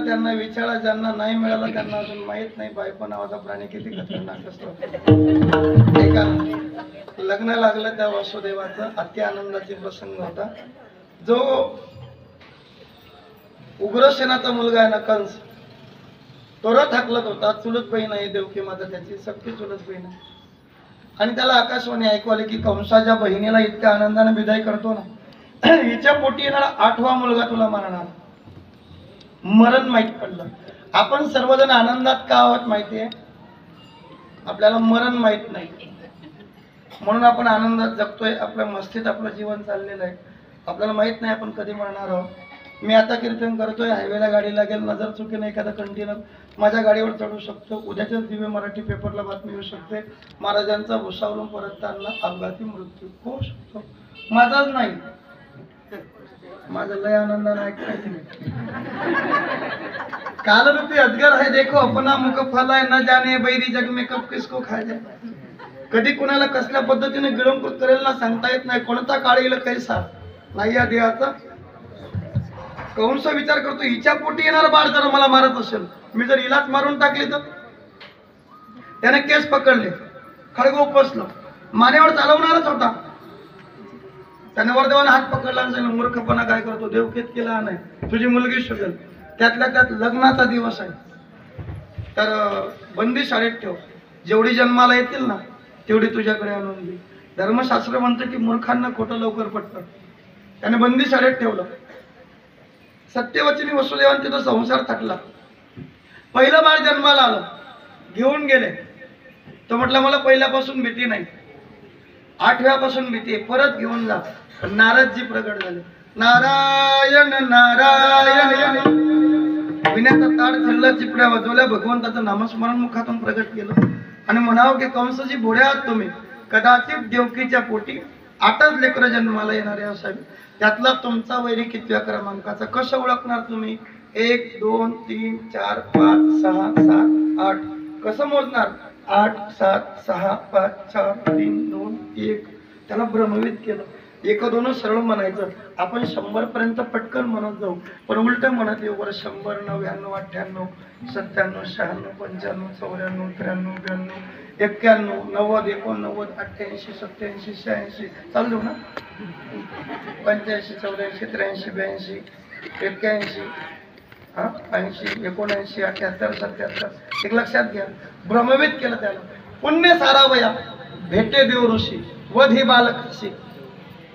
त्यांना विचारा, ज्यांना नाही मिळाला त्यांना अजून माहित नाही बायको नावाचा प्राणी किती खतरनाक असतो. एका लग्न लागलं त्या वसुदेवाचं अति आनंदाचे प्रसंग होता. जो उग्रसेनाचा मुलगा आहे ना कंस, तो रथ हाकलत होता. चुलत बहीण आहे देवकी माता त्याची, सख्खी चुलत बहीण आहे. आणि त्याला आकाशवाणी ऐकू आली की कंसाच्या बहिणीला इतक्या आनंदाने विदाई करतो ना, हिच्या पोटी येणारा 8वा मुलगा तुला मारणार. मरण माहित पडलं. आपण सर्वजण आनंदात का आहोत माहितीये? आपल्याला मरण माहित नाही म्हणून आपण आनंदात जगतोय. आपल्या मस्तीत आपलं जीवन चाललेलं आहे. आपल्याला माहित नाही आपण कधी मरणार आहोत. मी आता कीर्तन करतोय, हायवेला गाडी लागेल, नजर चुकीने एखादा कंटेनर माझ्या गाडीवर चढू शकतो. उद्याच्याच दिवे मराठी पेपरला बातमी येऊ शकते, महाराजांचा भुसावळून परतताना अपघाती मृत्यू होऊ शकतो. माझाच नाही, माझं लय आनंदाने ऐकायचं. काल रूपी अजगर है देखो अपना मुख फला है, न जाने बैरी जग में कब किसको खाय जाए. कधी कुणाला कसल्या पद्धतीने गिळंकृत करेल ना सांगता येत नाही. कोणता काळ येईल कैसा नाही या देहाचा. कंस विचार करतो, हिच्या पोटी येणार बाळ जर मला मारत असेल, मी जर हिलाच मारून टाकले तर. त्याने केस पकडले, खडग उपसलं, मानेवर चालवणारच होता. त्याने वरदेवाने हात पकडला आणि सांगितलं, मूर्खपणा काय करतो, देवकेत केला नाही, तुझी मुलगी शोधेल. त्यातल्या त्यात लग्नाचा दिवस आहे, तर बंदी शाळेत ठेव. जेवढी जन्माला येतील ना तेवढी तुझ्याकडे आणून दे. धर्मशास्त्र म्हणतं की मूर्खांना खोटं लवकर पटतं. त्याने बंदी शाळेत ठेवलं. सत्यवचनी वसुदेवाने तिथं संसार थाटला. पहिलं बाळ जन्माला आलं, घेऊन गेले. तो म्हटला मला पहिल्यापासून भीती नाही, 8व्यापासून भीती आहे, परत घेऊन जा. नारदजी प्रगट झाले. नारायण नारायण विण्याचा ताड फिरला, चिपड्या वाजवल्या, भगवंताचं नामस्मरण मुखातून प्रगट केलं आणि म्हणावं की कंसजी भोड्या आहात तुम्ही. कदाचित देवकीच्या पोटी 8च लेकरं जन्माला येणारे असावे. त्यातला तुमचा वैरी कितव्या क्रमांकाचा कसं ओळखणार तुम्ही? 1 2 3 4 5 6 7 8 कसं मोजणार? 8 7 6 5 4 3 2 1. त्याला भ्रमवित केलं. 1 2 सरळ म्हणायचं. आपण 100 पर्यंत पटकन म्हणत जाऊ, पण उलट म्हणत येऊ. बरं 100 99 98 97 96 95 94 93 92 91 89 88 87 86 चालू देऊ ना. 85 84 83 82 81 80 79 78 77. एक लक्षात घ्या, भ्रमवित केलं त्याला. पुण्य सारावया भेटे देव ऋषी वधी बालकशी.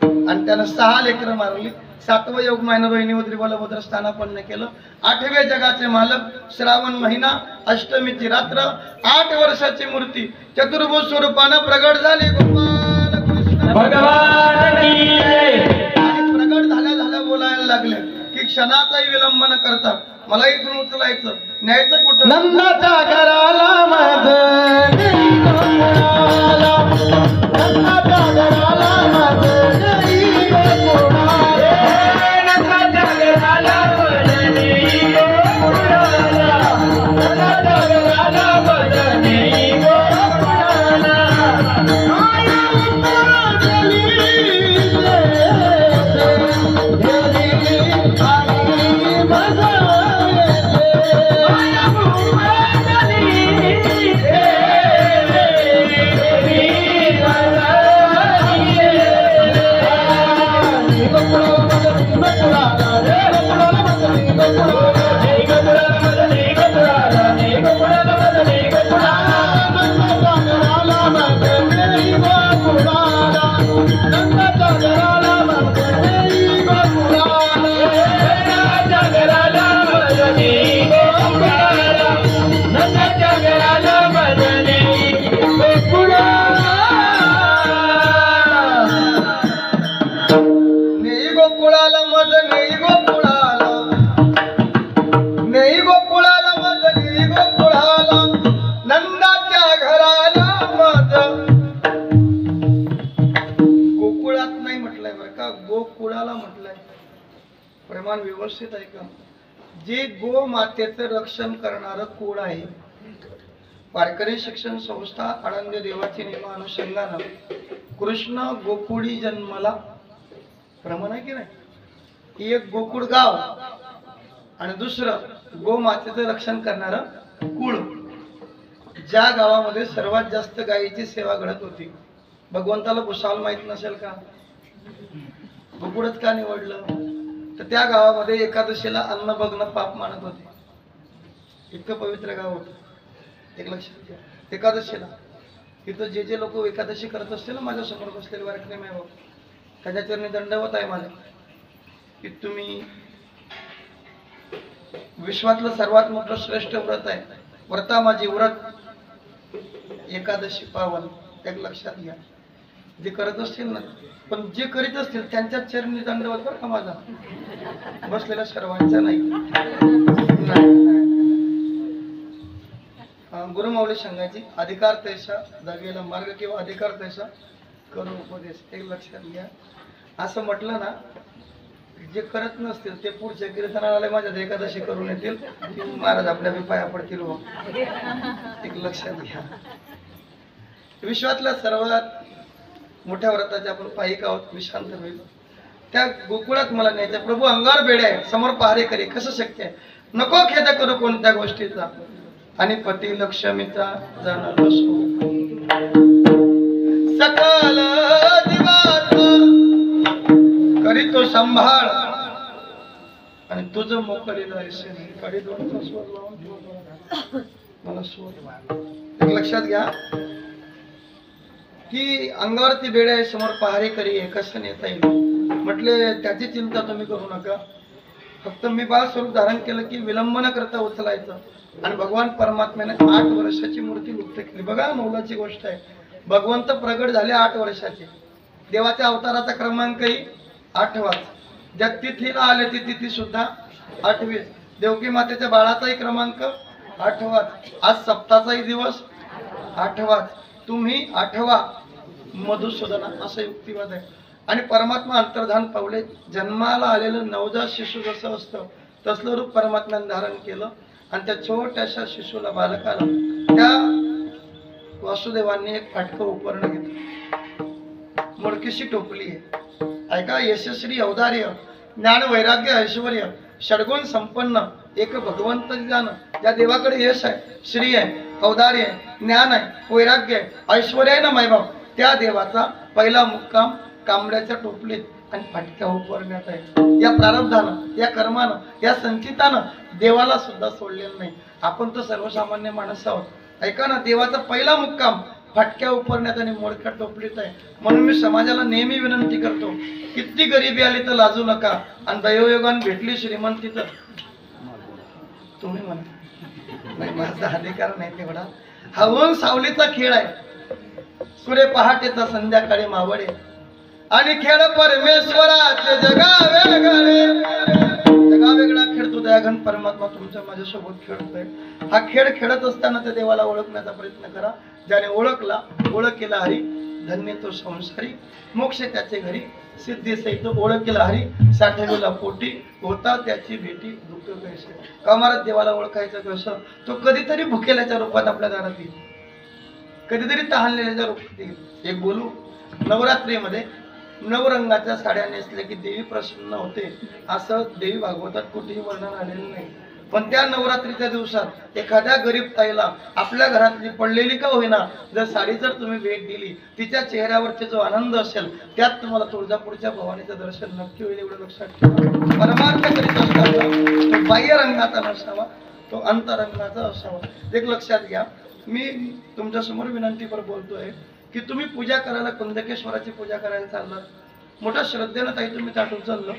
आणि त्यानं 6 लेकरं मारली. 7वं योग महिना रोहिणी उद्री बलभद्र स्थानापन्न केलं. 8व्या जगाचे मालक, श्रावण महिना, अष्टमीची रात्र, 8 वर्षाची मूर्ती चतुर्भुज स्वरूपानं प्रगट झाली. गोपाल कृष्ण भगवान की जय. आणि प्रगट झाल्या बोलायला लागले की क्षणाचाही विलंब न करता मला इथून उचलायचं, न्यायचं कुठं? नंदाच्या घराला माझं नंदाच्या घराला माझं व्यवस्थित आहे का? जे गो मातेचं रक्षण करणारं कुळ आहे. वारकरी शिक्षण संस्था आनंद देवाची नियमानुषंगानं कृष्ण गोकुळी जन्माला प्रमाण आहे की नाही? एक गोकुळ गाव आणि दुसरं गोमातेचं रक्षण करणारं कुळ. ज्या गावामध्ये सर्वात जास्त गायीची सेवा घडत होती, भगवंताला भुसावळ माहित नसेल का? गोकुळच का निवडलं? तर त्या गावामध्ये एकादशीला अन्न बघणं पाप मानत होते. इतकं पवित्र गाव होतं. एक लक्षात घ्या, एकादशीला तिथं जे जे लोक एकादशी करत असतील ना, माझ्या समोर बसलेले कार्यक्रम आहे बाबा, त्याच्या चरणी दंडवत आहे माझ्या, की तुम्ही विश्वातलं सर्वात मोठं श्रेष्ठ व्रत आहे, व्रता माझी व्रत एकादशी पावन. एक लक्षात घ्या, जे करत असतील ना, पण जे करीत असतील त्यांच्या चरणी दंडवत बरं का माझा, बसलेल्या सर्वांचा नाही. गुरुमाऊली सांगायची, अधिकार तैसा जागेला मार्ग किंवा अधिकार तैसा करू उपदेश. एक लक्षात घ्या, असं म्हटलं ना, जे करत नसतील ते पुढच्या कीर्तनाला माझ्या एकादशी करून येतील, महाराज आपल्या बी पाया पडतील. एक लक्षात घ्या, विश्वातल्या सर्वात मोठ्या व्रताचे आपण पायिक आहोत. विश्रांत होईल त्या गोकुळात मला न्यायचं. प्रभू अंगार बेड्या आहे, समोर पहारे करे, कसं शक्य आहे? नको खेद करू कोणत्या गोष्टीचा, आणि पती लक्ष्मीचा जाणार सकल दिवात करी तो सांभाळ, आणि तुझं मोकळीला कडी दोनचा स्वर लावून मला स्वर. एक लक्षात घ्या की अंगावरती बेड्या आहे, समोर पहारे करी आहे, कसं नेता येईल? म्हटले त्याची चिंता तुम्ही करू नका, फक्त मी बाळ स्वरूप धारण केलं की विलंब न करता उचलायचं. आणि भगवान परमात्म्याने 8 वर्षाची मूर्ती लुप्त केली. बघा मौलाची गोष्ट आहे, भगवंत प्रगट झाले 8 वर्षाचे. देवाच्या अवताराचा क्रमांकही 8वाच. ज्या तिथीला आले ती तिथी सुद्धा 8वी. देवकी मातेच्या बाळाचाही क्रमांक 8वाच. आज सप्ताचाही दिवस 8वाच. तुम्ही 8वा मधुसूदना, असा युक्तिवाद आहे. आणि परमात्मा अंतर्धान पावले. जन्माला आलेलं नवजात शिशु जसं असतं तसलं रूप परमात्म्याने धारण केलं, आणि त्या छोट्याशा शिशूला, बालकाला, त्या वासुदेवांनी एक फाटकं उपर्ण घेतलं, मुडकीशी टोपली आहे. ऐका, यशस्वी औदार्य, ज्ञान वैराग्य ऐश्वर्य षडगुण संपन्न एक भगवंत ज्ञान, ज्या देवाकडे यश आहे, श्री आहे, औदार्य आहे, ज्ञान आहे, वैराग्य आहे, ऐश्वर्य आहे ना मायबाप, त्या देवाचा पहिला मुक्काम कांबड्याच्या टोपलीत आणि फाटक्या उपरण्यात आहे. या प्रारब्धानं, या कर्मानं, या संचितानं देवाला सुद्धा सोडलेलं नाही. आपण तर सर्वसामान्य माणसं आहोत. ऐका ना, देवाचा पहिला मुक्काम फाटक्या उपरण्यात आणि मोडक्या टोपलीत आहे. म्हणून मी समाजाला नेहमी विनंती करतो, किती गरिबी आली तर लाजू नका, आणि दैवयोगान भेटली श्रीमंती तर तुम्ही म्हणा नाही, माझा अधिकार नाही तेवढा. हवन सावलीचा खेळ आहे, सूर्य पहाटेचा संध्याकाळी मावळे, आणि खेळ परमेश्वराचे जगा वेगळा खेळतो. दयाघन परमात्मा तुमच्या माझ्यासोबत खेळतोय. हा खेळ खेळत असताना त्या देवाला ओळखण्याचा प्रयत्न करा. ज्याने ओळखला, ओळखला हरी, धन्य तो संसारी, मोक्ष त्याचे घरी, सिद्धी सहित ओळखला हरी, साठविला पोटी, होता त्याची भेटी दुःख कैसे. का महाराज देवाला ओळखायचं कसं? तो कधीतरी भुकेल्याच्या रूपात आपल्या दारात येईल, कधीतरी तहानलेल्याच्या रूपात येईल. एक बोलू, नवरात्रीमध्ये नवरंगाच्या साड्या नेसल्या की देवी प्रसन्न होते, असं देवी भागवतात कुठेही वर्णन आलेलं नाही. पण त्या नवरात्रीच्या दिवसात एखाद्या गरीब ताईला आपल्या घरातली पडलेली का होईना जर साडी जर तुम्ही भेट दिली, तिच्या चेहऱ्यावरचे जो आनंद असेल त्यात तुम्हाला तुळजापूरच्या भवानीचं दर्शन नक्की होईल. एवढं लक्षात ठेवा. परमार्थ करीत असताना तो बाह्य रंगाचा नसावा, तो अंतरंगाचा असावा. एक लक्षात घ्या, मी तुमच्या समोर विनंतीपर बोलतोय की तुम्ही पूजा करायला, कुंदकेश्वराची पूजा करायला चाललात, मोठ्या श्रद्धेनं ताई तुम्ही ताट उचललं,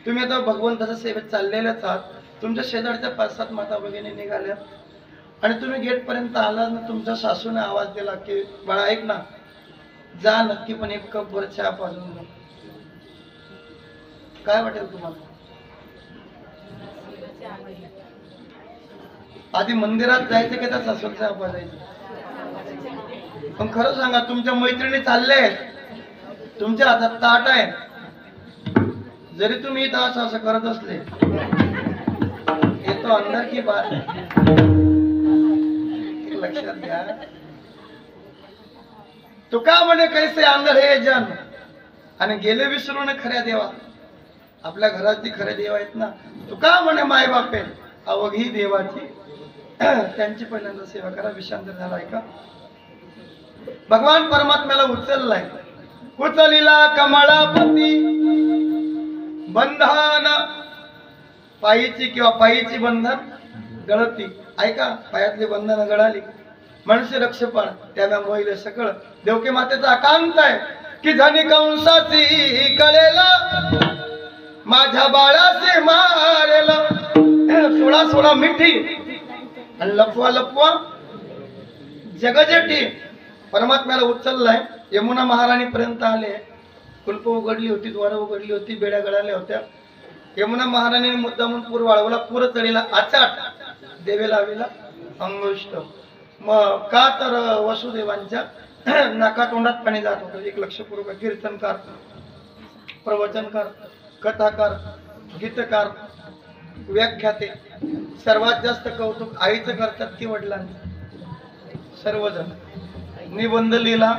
तुम्ही आता भगवंताच्या सेवेत चाललेल्याच आहात. तुमच्या शेजारच्या 5-7 माता भगिनी निघाल्या, आणि तुम्ही गेट पर्यंत आला ना, तुमच्या सासूने आवाज दिला की बाळा ऐक ना, जा नक्की पण 1 कप भर चहा पाजून जा. काय वाटेल तुम्हाला? आधी मंदिरात जायचं की त्या सासूला चहा पाजायचं? पण खरं सांगा, तुमच्या मैत्रिणी चालल्या आहेत, तुमच्या हातात ताट आहे, जरी तुम्ही इथं असं करत असले, येतो अंदर की बात. लक्षात घ्या, तुका म्हणे कैसे अंदर हे जन, आणि गेले विसरून खऱ्या देवा. आपल्या घरात जी खरे देव आहेत ना, तुका म्हणे माय बापे, अवघी देवाची त्यांची पहिल्यांदा सेवा करा. विषांतर झाला ऐका. भगवान परमात्म्याला उचललाय. उचलिला कमळापती बंधन पायीची किंवा पायीची बंधन गळती. ऐका, पायातली बंधन गळाली. मनुष्य रक्षपाळ त्याला मोहिले सकळ. देवकी मातेचा आकांत आहे की झाली कंसाची कळेला माझ्या बाळाचे मारेला. 16 मिठी आणि लपवा लपवा जगजेठी. परमात्म्याला उचललाय. यमुना महाराणी पर्यंत आले. कुलप उघडली होती, द्वार उघडली होती, बेड्या गळाल्या होत्या. यमुना महाराणीने मुद्दामून पूर वाळवला. पूर चढीला आचाट, देवे लावीला अंगुष्ट. मग का तर वसुदेवांच्या नाकातोंडात पाणी जात होतं. एक लक्षपूर्वक कीर्तनकार, प्रवचनकार, कथाकार, गीतकार, व्याख्याते सर्वात जास्त कौतुक आईचं करतात की वडिलांचं? सर्वजण. निबंध लिहिला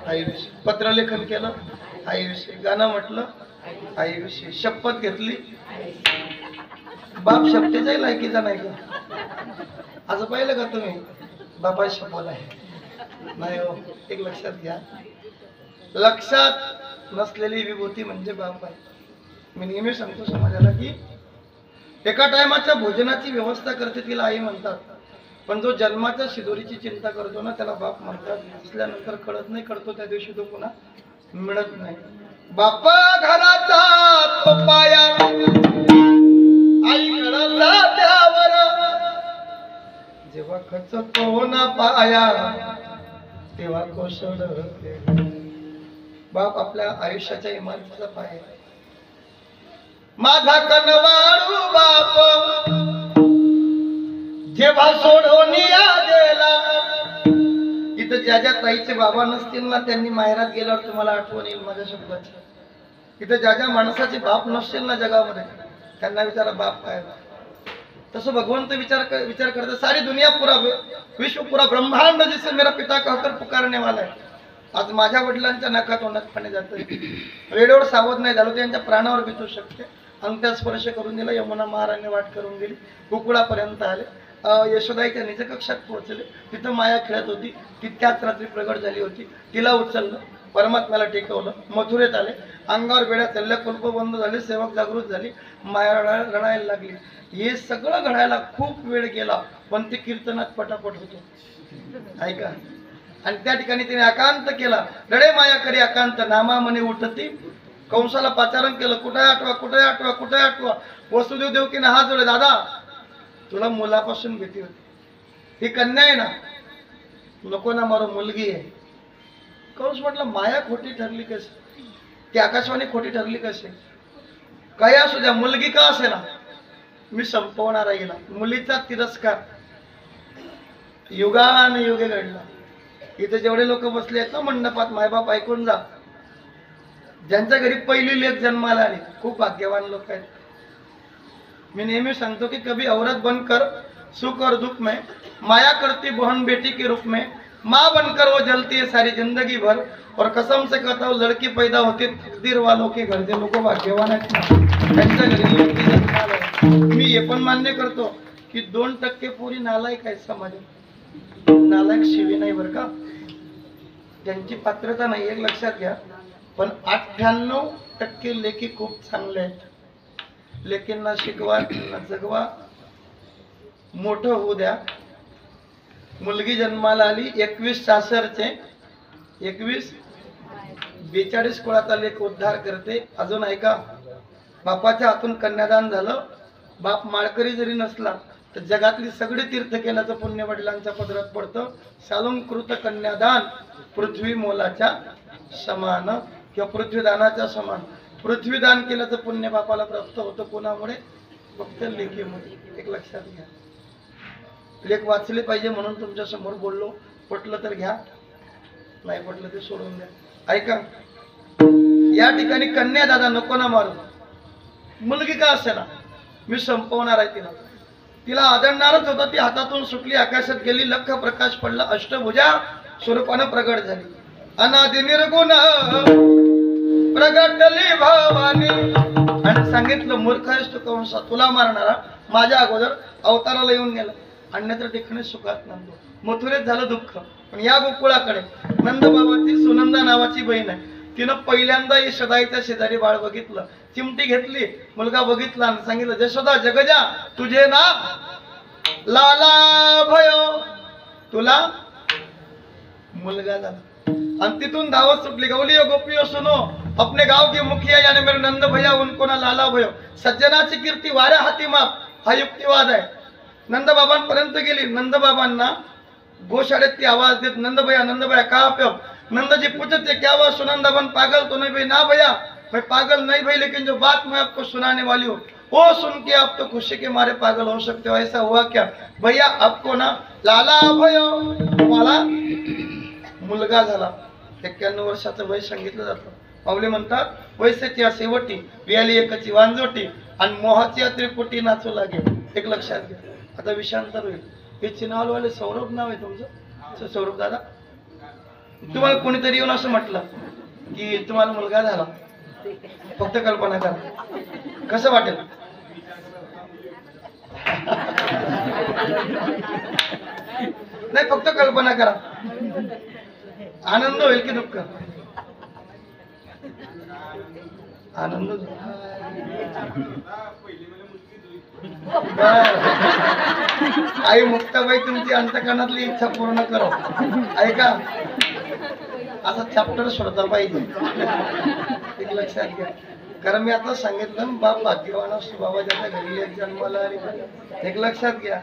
आईविषयी, पत्रलेखन केलं आईविषयी, गाणं म्हटलं आईविषयी, शपथ घेतली. बाप शपथेच्याही लायकीचा नाही का? असं पाहिलं का तुम्ही? बाबा शपथ आहे नाही हो. एक लक्षात घ्या, लक्षात नसलेली विभूती म्हणजे बाप आहे. मी नेहमी सांगतो समाजाला की एका टायमाच्या भोजनाची व्यवस्था करते तिला आई म्हणतात, पण जो जन्माच्या शिदोरीची चिंता करतो ना त्याला बाप म्हणतात. असल्यानंतर कळत नाही, करतो त्या दिवशी तो पुन्हा मिळत नाही. बापा घराचा तो पाया, आई कळला त्यावर जेव्हा खचतो ना पाया तेव्हा कोसळते. बाप आपल्या आयुष्याच्या इमारतीचा पाय. माझा कनवाळू बाप जेव्हा सोडून गेला. इथं ज्या ज्या ताईचे बाबा नसतील ना त्यांनी माहेरात गेल्यावर तुम्हाला आठवण येईल माझ्या शब्दाची. इथं ज्या ज्या माणसाचे बाप नसतील ना जगामध्ये त्यांना विचारा बाप काय. तसं भगवंत विचार करते सारी दुनिया पूरा विश्व पूरा ब्रह्मांड जिसे मेरा पिता कहकर पुकारने वाला है. आज माझ्या वडिलांच्या नाकातोंडात पाणी जातं. वेळेवर सावध नाही झालो त्यांच्या प्राणावर बितू शकते. अंगठ्या स्पर्श करून दिला. यमुना महाराणी वाट करून गेली. गोकुळापर्यंत आले. यशोदाईच्या निज कक्षात पोहोचले. तिथं माया खेळत होती. ती त्याच रात्री प्रगट झाली होती. तिला उचललं, परमात्म्याला टेकवलं. मथुरेत आले. अंगावर बेड्या चालल्या, कुलप बंद झाले, सेवक जागृत झाली, माया रडायला लागली. हे सगळं घडायला खूप वेळ गेला, पण ते कीर्तनात पटापट होतो. ऐका. आणि त्या ठिकाणी तिने आकांत केला. रडे माया करी आकांत नामा म्हणे उठती. कंसाला पाचारण केलं. कुठे आठवा, कुठे आठवा, कुठे आठवा. वसुदेव देवकीने हात जोडले. दादा तुला मुलापासून भीती होती. ही कन्या आहे ना, नको ना मारो, मुलगी आहे. कंस म्हटलं माया खोटी ठरली कशी, ती आकाशवाणी खोटी ठरली कशी? काही असू द्या, मुलगी का असे ना, मी संपवणार आहे हिला. मुलीचा तिरस्कार युगाने युगे घडला. इथे जेवढे लोक बसले आहेत ना मंडपात, मायबाप ऐकून जा. ज्यांच्या घरी पहिली लेक जन्माला आली खूप भाग्यवान लोक आहेत. मी नेहमी सांगतो की कभी औरत बनकर सुख और दुख में, माया करती बहन बेटी के रूप में, माँ बनकर वो जलती है सारी जिंदगी भर. और कसम से कहता हूँ लड़की पैदा होती तकदीर वालों के घर. जे लोक भाग्यवान आहेत ना त्यांच्या घरी लेकी जन्माला आहे. मी हे पण मान्य करतो की 2% पोरी नालायक आहेत समाजात. नालायक शिवी नाही बरं का, त्यांची पात्रता नाही, एक लक्षात घ्या. पण 98% लेकी खूप चांगले आहेत. लेकींना शिकवा, त्यांना जगवा, मोठं होऊ द्या. मुलगी जन्माला आली. 21 सासरचे 21 42 कुळाचा लेख उद्धार करते. अजून ऐका, बापाच्या हातून कन्यादान झालं. बाप माळकरी जरी नसला तर जगातली सगळी तीर्थ केल्याचं पुण्य वडिलांच्या पदरात पडतं. सालंकृत कन्यादान पृथ्वी मोलाच्या समान किंवा पृथ्वीदानाच्या समान. पृथ्वीदान केल्याचं पुण्य बापाला प्राप्त होतं. कोणामुळे? फक्त लेकीमुळे. एक लक्षात घ्या. लेख वाचले पाहिजे म्हणून तुमच्या समोर बोललो. पटलं तर घ्या, नाही पटलं ते सोडून द्या. ऐका, या ठिकाणी कन्या दादा नको ना मारू. मुलगी का असे ना, मी संपवणार आहे तिला. तिला आदळणारच होता. ती हातातून सुटली, आकाशात गेली. लख प्रकाश पडला. अष्टभुजा स्वरूपानं प्रगट झाली. अनादि निर्गुण प्रगटली भावानी. आणि सांगितलं मूर्ख आहेस तू कंसा, तुला मारणारा माझ्या अगोदर अवताराला येऊन गेला. अन्यत्र ठिकाणी सुखात नंदो. मथुरेत झालं दुःख. पण या गोकुळाकडे नंदबाबाची सुनंदा नावाची बहीण आहे. तिनं पहिल्यांदा यशोदाईच्या शेजारी बाळ बघितलं. चिमटी घेतली, मुलगा बघितला आणि सांगितलं, जशोदा जगजा तुझे नाव लाला भयो. तुला मुलगा झाला. आणि तिथून धावत सुटली, गौलियो गोपियो सुनो अपने गाव के मुखिया यानी मेरे नंद भैया उनको ना लाला भयो. सज्जनाची कीर्ती वाऱ्या हाती माप हा युक्तिवाद आहे. नंदबाबांपर्यंत गेली. नंदबाबांना गोशाळेत ती आवाज देत, नंद भैया कहा पे हो? नंद जी पूछते क्या हुआ सुनंदाबन पागल तो नहीं भाई? ना भैया मैं पागल नहीं भाई, लेकिन जो बात मैं आपको सुनाने वाली हूँ वो सुन के आप तो खुशी के मारे पागल हो सकते हो. ऐसा हुआ क्या भैया? आपको ना लाला भयो, तुम्हाला मुलगा झाला. 91 वर्षाचं वय सांगितलं जातं. पावले म्हणतात, वैसेची शेवटी वियाली एकची वांजोटी आणि मोहाची त्रिपुटी नाचू लागे. एक लक्षात घ्या. आता विषयांतर होईल. हे चिनावलवाले सौरभ नाव आहे तुमचं? सौरभ दादा, तुम्हाला कोणीतरी येऊन असं म्हटलं की तुम्हाला मुलगा झाला, फक्त कल्पना करा, कसं वाटेल? नाही, फक्त कल्पना करा. आनंद होईल की दुःख? आनंद. आई मुक्ताबाई तुमची अंतकरणातली इच्छा पूर्ण करो. ऐका, असा चॅप्टर सोडता पाहिजे. एक लक्षात घ्या. कारण मी आता सांगितलं, बाप भाग्यवान असतो, बाबा ज्याच्या घरी एक जन्माला आली. एक लक्षात घ्या.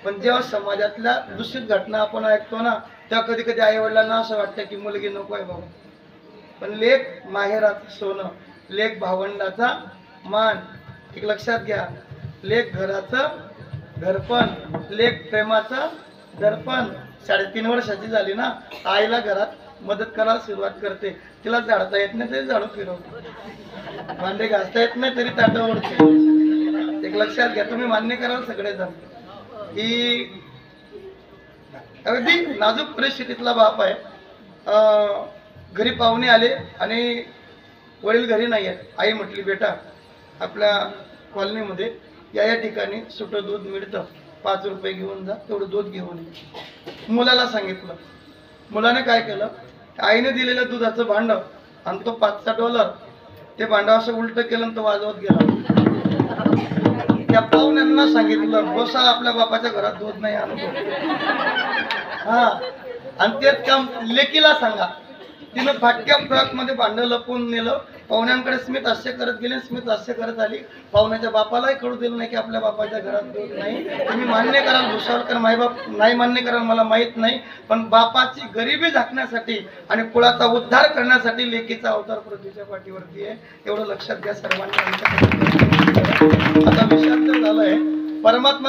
पण जेव्हा समाजातल्या दूषित घटना आपण ऐकतो ना, तेव्हा कधी कधी आई वडिलांना असं वाटतं की मुलगी नको आहे बाबा. पण लेक माहेराचं सोनं, लेक भावंडाचा मान. एक लक्षात घ्या. लेक घराचं घरपण, लेक प्रेमाचं दर्पण. 3.5 वर्षाची झाली ना, आईला घरात मदत करायला सुरुवात करते. तिला झाडता येत नाही तरी झाडू फिरवते, भांडे घासता येत नाही तरी ताटं ओढते. एक लक्षात घ्या. तुम्ही मान्य कराल सगळेजण की अगदी नाजूक परिस्थितीतला बाप आहे. घरी पाहुणे आले आणि वडील घरी नाही आहेत. आई म्हटली, बेटा आपल्या कॉलनीमध्ये या ठिकाणी सुटं दूध मिळतं, 5 रुपये घेऊन जा, तेवढं दूध घेऊन ये. मुलाला सांगितलं. मुलाने काय केलं, आईने दिलेलं दुधाचं भांड आणि तो $5 ते भांड असं उलट केलं आणि तो वाजवत गेला. त्या पाहुण्यांना सांगितलं, बसा आपल्या बापाच्या घरात दूध नाही आणतो. हा, आणि तेच काम लेकीला सांगा. तिनं फाटक्या फ्रॉक मध्ये भांड लपवून नेलं. पाहुण्यांकडे स्मित हास्य करत गेले, स्मित हास्य करत आली. पाहुण्याच्या बापालाही कळू दिलं नाही की आपल्या बापाच्या घरात दूध नाही. तुम्ही मान्य कराल भुसावळकर मायबाप नाही मान्य कराल मला माहित नाही, पण बापाची गरिबी झाकण्यासाठी आणि कुळाचा उद्धार करण्यासाठी लेकीचा अवतार पृथ्वीच्या पाठीवरती आहे. एवढं लक्षात घ्या सर्वांनी. आता विषयांतर झालंय. परमात्मा